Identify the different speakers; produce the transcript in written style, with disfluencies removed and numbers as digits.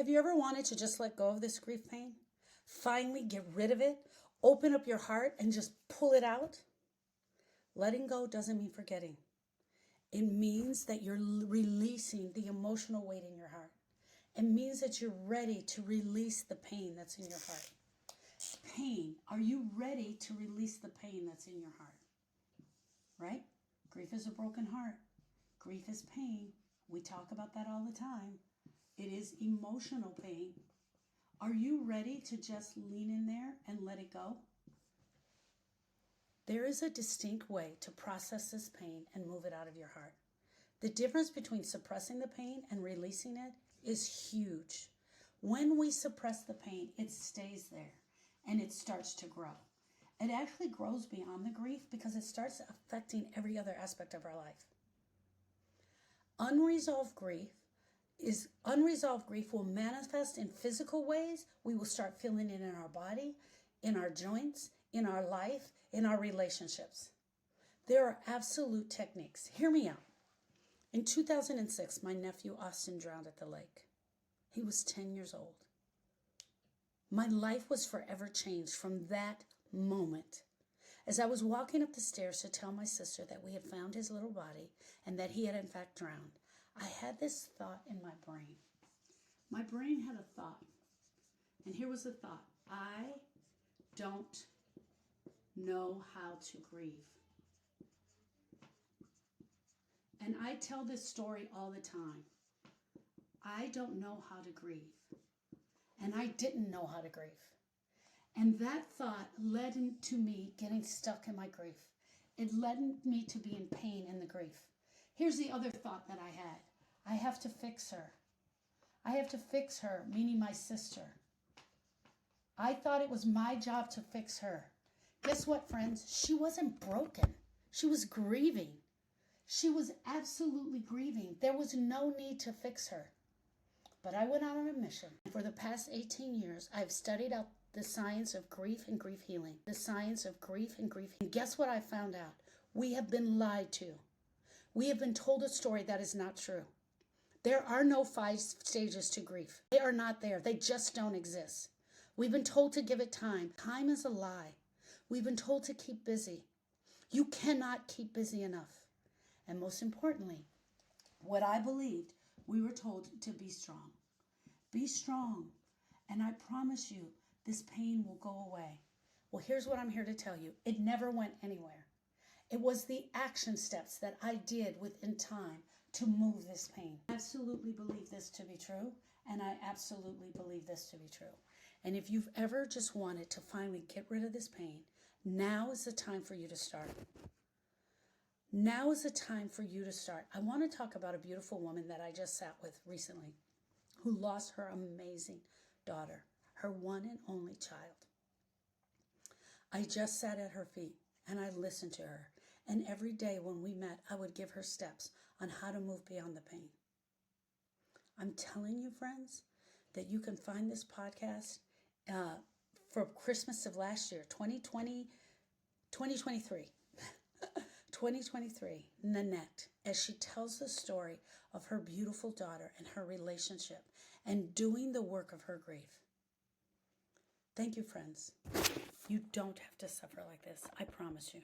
Speaker 1: Have you ever wanted to just let go of this grief pain? Finally get rid of it? Open up your heart and just pull it out? Letting go doesn't mean forgetting. It means that you're releasing the emotional weight in your heart. It means that you're ready to release the pain that's in your heart. Pain. Are you ready to release the pain that's in your heart? Right? Grief is a broken heart. Grief is pain. We talk about that all the time. It is emotional pain. Are you ready to just lean in there and let it go? There is a distinct way to process this pain and move it out of your heart. The difference between suppressing the pain and releasing it is huge. When we suppress the pain, it stays there and it starts to grow. It actually grows beyond the grief because it starts affecting every other aspect of our life. Unresolved grief will manifest in physical ways. We will start feeling it in our body, in our joints, in our life, in our relationships. There are absolute techniques. Hear me out. In 2006, my nephew Austin drowned at the lake. He was 10 years old. My life was forever changed from that moment. As I was walking up the stairs to tell my sister that we had found his little body and that he had in fact drowned, I had this thought in my brain. My brain had a thought. And here was the thought. I don't know how to grieve. And I tell this story all the time. I don't know how to grieve. And I didn't know how to grieve. And that thought led to me getting stuck in my grief. It led me to be in pain in the grief. Here's the other thought that I had. I have to fix her. I have to fix her, meaning my sister. I thought it was my job to fix her. Guess what, friends? She wasn't broken. She was grieving. She was absolutely grieving. There was no need to fix her. But I went out on a mission. For the past 18 years, I've studied out the science of grief and grief healing. The science of grief and grief healing. And guess what I found out? We have been lied to. We have been told a story that is not true. There are no 5 stages to grief. They are not there. They just don't exist. We've been told to give it time. Time is a lie. We've been told to keep busy. You cannot keep busy enough. And most importantly, what I believed, we were told to be strong. Be strong. And I promise you, this pain will go away. Well, here's what I'm here to tell you. It never went anywhere. It was the action steps that I did within time to move this pain. I absolutely believe this to be true, and I absolutely believe this to be true. And if you've ever just wanted to finally get rid of this pain, now is the time for you to start. Now is the time for you to start. I want to talk about a beautiful woman that I just sat with recently who lost her amazing daughter, her one and only child. I just sat at her feet and I listened to her. And every day when we met, I would give her steps on how to move beyond the pain. I'm telling you, friends, that you can find this podcast for Christmas of last year, 2023. 2023, Nanette, as she tells the story of her beautiful daughter and her relationship and doing the work of her grief. Thank you, friends. You don't have to suffer like this. I promise you.